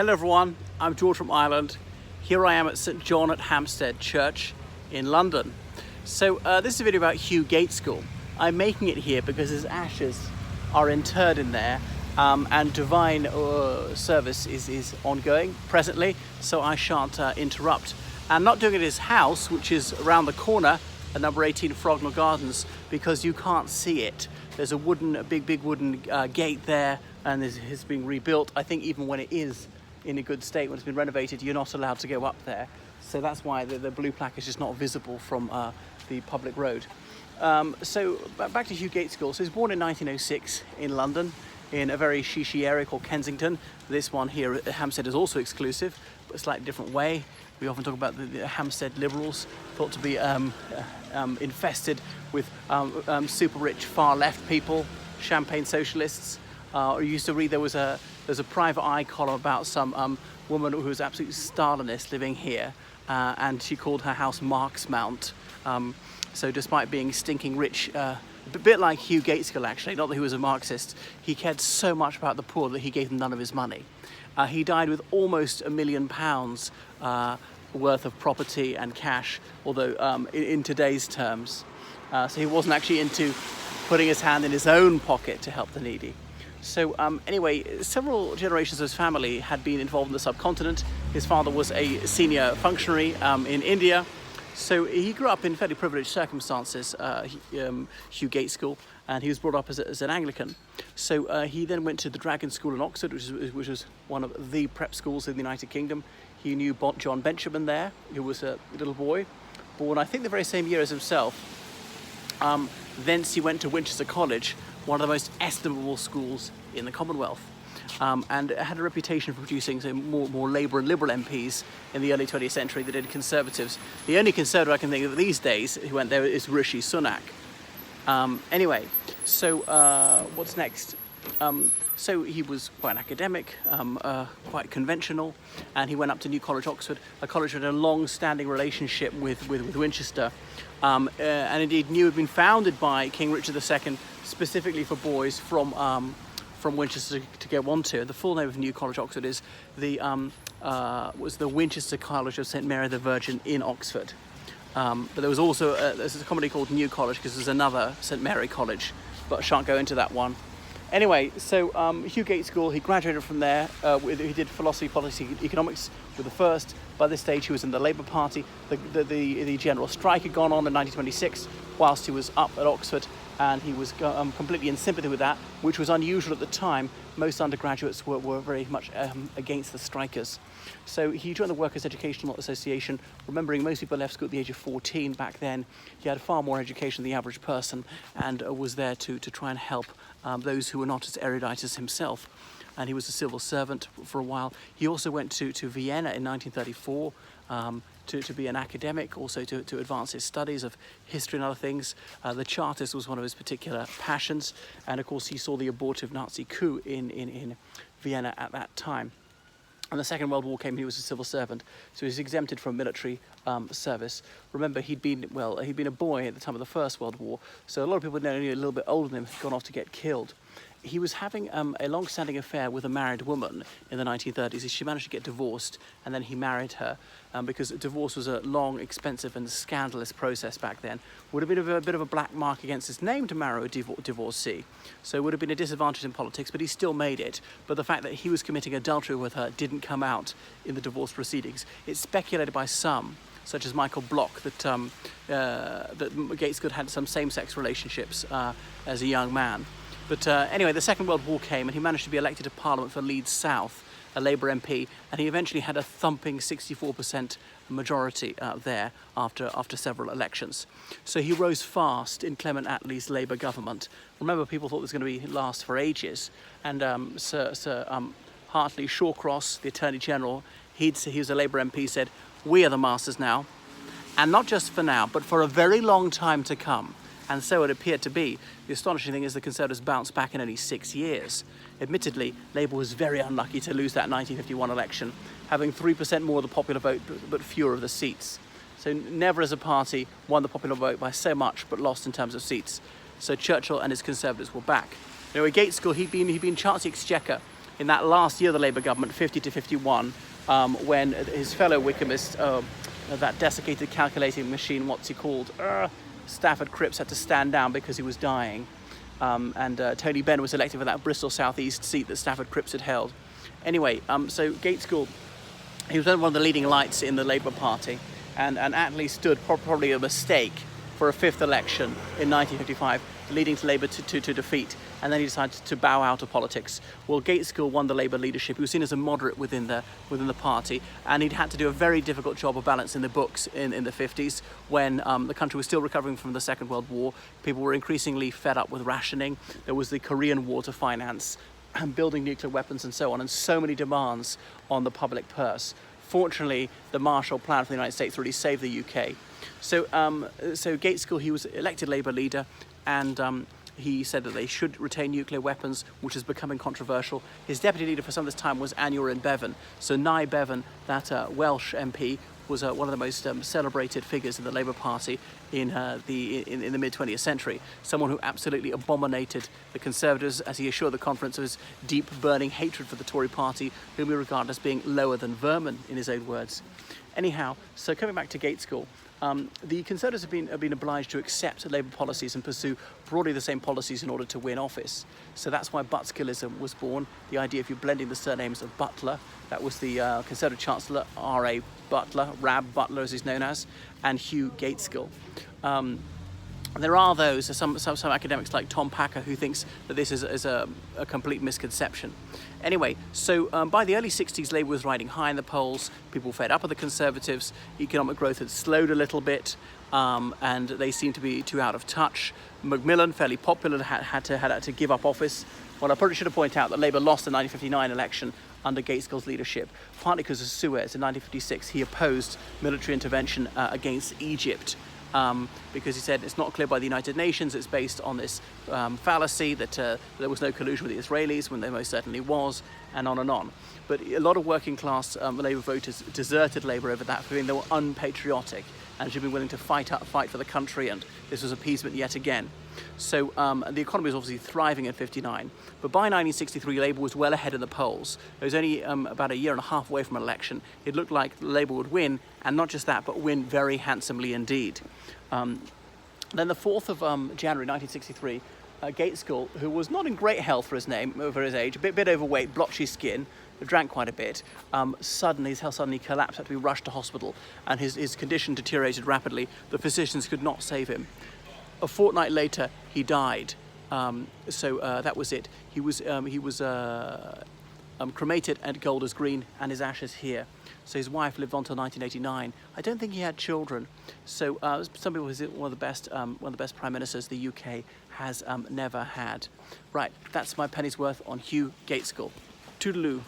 Hello everyone, I'm George from Ireland. Here I am at St John at Hampstead Church in London. So this is a video about Hugh Gates School. I'm making it here because his ashes are interred in there and divine service is ongoing presently, so I shan't interrupt. I'm not doing it at his house, which is around the corner at number 18 Frognall Gardens, because you can't see it. There's a big wooden gate there, and it's being rebuilt. I think even when it is in a good state, when it's been renovated, you're not allowed to go up there. So that's why the blue plaque is just not visible from the public road. So back to Hugh Gates School. So he was born in 1906 in London, in a very chic area called Kensington. This one here at Hampstead is also exclusive, but a slightly different way. We often talk about the Hampstead liberals, thought to be infested with super rich far left people, champagne socialists. You used to read there's a private eye column about some woman who was absolutely Stalinist living here, and she called her house Marx Mount. So despite being stinking rich, a bit like Hugh Gates School actually, not that he was a Marxist, he cared so much about the poor that he gave them none of his money. He died with almost £1 million worth of property and cash, although in today's terms. So he wasn't actually into putting his hand in his own pocket to help the needy. So anyway, several generations of his family had been involved in the subcontinent. His father was a senior functionary in India. So he grew up in fairly privileged circumstances, Hugh Gates School, and he was brought up as an Anglican. So he then went to the Dragon School in Oxford, which was one of the prep schools in the United Kingdom. He knew John Benjamin there, who was a little boy, born I think the very same year as himself. Thence he went to Winchester College, one of the most estimable schools in the Commonwealth, and had a reputation for producing more Labour and Liberal MPs in the early 20th century than did Conservatives. The only Conservative I can think of these days who went there is Rishi Sunak. Anyway, so what's next? So he was quite an academic, quite conventional, and he went up to New College, Oxford, a college that had a long-standing relationship with Winchester, and indeed New had been founded by King Richard II specifically for boys from Winchester to go on to. The full name of New College, Oxford is was the Winchester College of St Mary the Virgin in Oxford. But there was also there's a company called New College because there's another St Mary College, but I shan't go into that one. Anyway, so Hugh Gates School, he graduated from there. He did philosophy, politics, economics with the first. By this stage, he was in the Labour Party. The general strike had gone on in 1926, whilst he was up at Oxford, and he was completely in sympathy with that, which was unusual at the time. Most undergraduates were very much against the strikers. So he joined the Workers' Educational Association, remembering most people left school at the age of 14 back then. He had far more education than the average person, and was there to try and help those who were not as erudite as himself. And he was a civil servant for a while. He also went to Vienna in 1934 to be an academic, also to advance his studies of history and other things. The Chartist was one of his particular passions, and of course he saw the abortive Nazi coup in Vienna at that time. And the Second World War came, he was a civil servant, so he was exempted from military service. Remember, he'd been a boy at the time of the First World War, so a lot of people only a little bit older than him had gone off to get killed. He was having a long-standing affair with a married woman in the 1930s. She managed to get divorced, and then he married her, because divorce was a long, expensive and scandalous process back then. Would have been a bit of a black mark against his name to marry a divorcee. So it would have been a disadvantage in politics, but he still made it. But the fact that he was committing adultery with her didn't come out in the divorce proceedings. It's speculated by some, such as Michael Bloch, that Gates School had some same-sex relationships as a young man. But anyway, the Second World War came, and he managed to be elected to Parliament for Leeds South, a Labour MP, and he eventually had a thumping 64% majority there after several elections. So he rose fast in Clement Attlee's Labour government. Remember, people thought it was going to last for ages, and Sir Hartley Shawcross, the Attorney General, he was a Labour MP, said, "We are the masters now, and not just for now, but for a very long time to come." And so it appeared to be. The astonishing thing is the Conservatives bounced back in only 6 years. Admittedly, Labour was very unlucky to lose that 1951 election, having 3% more of the popular vote but fewer of the seats. So never as a party won the popular vote by so much but lost in terms of seats. So Churchill and his Conservatives were back. Anyway, Gates School, he'd been Chancellor Exchequer in that last year of the Labour government, 50 to 51, when his fellow Wycomist, that desiccated calculating machine, what's he called? Stafford Cripps had to stand down because he was dying. And Tony Benn was elected for that Bristol South East seat that Stafford Cripps had held. Anyway, so Gaitskell, he was one of the leading lights in the Labour Party, and Attlee stood probably a mistake for a fifth election in 1955, leading to Labour to defeat, and then he decided to bow out of politics. Well, Gaitskell won the Labour leadership. He was seen as a moderate within the party, and he'd had to do a very difficult job of balancing the books in the 50s when the country was still recovering from the Second World War. People were increasingly fed up with rationing. There was the Korean War to finance, and building nuclear weapons and so on, and so many demands on the public purse. Fortunately, the Marshall Plan for the United States really saved the UK. So Gaitskell, he was elected Labour leader, and he said that they should retain nuclear weapons, which is becoming controversial. His deputy leader for some of this time was Aneurin Bevan. So Nye Bevan, that Welsh MP, was one of the most celebrated figures in the Labour Party in the mid-20th century. Someone who absolutely abominated the Conservatives, as he assured the conference of his deep burning hatred for the Tory party, whom he regarded as being lower than vermin, in his own words. Anyhow, so coming back to Gaitskell, the Conservatives have been obliged to accept Labour policies and pursue broadly the same policies in order to win office. So that's why Butskillism was born. The idea, if you're blending the surnames of Butler, that was the Conservative Chancellor R.A. Butler, Rab Butler as he's known as, and Hugh Gaitskell. There are those, some academics like Tom Packer, who thinks that this is a complete misconception. Anyway, so by the early 60s, Labour was riding high in the polls. People fed up with the Conservatives. Economic growth had slowed a little bit, and they seemed to be too out of touch. Macmillan, fairly popular, had to give up office. Well, I probably should have pointed out that Labour lost the 1959 election under Gaitskell's leadership, partly because of Suez. In 1956, he opposed military intervention against Egypt. Because he said it's not clear by the United Nations, it's based on this fallacy that there was no collusion with the Israelis when there most certainly was, and on and on. But a lot of working class Labour voters deserted Labour over that, feeling they were unpatriotic and should be willing to fight for the country, and this was appeasement yet again. So the economy was obviously thriving in 59, but by 1963 Labour was well ahead in the polls. It was only about a year and a half away from an election. It looked like Labour would win, and not just that, but win very handsomely indeed. Then the 4th of January 1963, Gaitskell, who was not in great health for his age, a bit overweight, blotchy skin, drank quite a bit, his health suddenly collapsed, had to be rushed to hospital, and his condition deteriorated rapidly. The physicians could not save him. A fortnight later, he died. That was it. He was cremated at Golders Green, and his ashes here. So his wife lived on till 1989. I don't think he had children. So some people say one of the best prime ministers the UK has never had. Right, that's my penny's worth on Hugh Gaitskell. Toodaloo.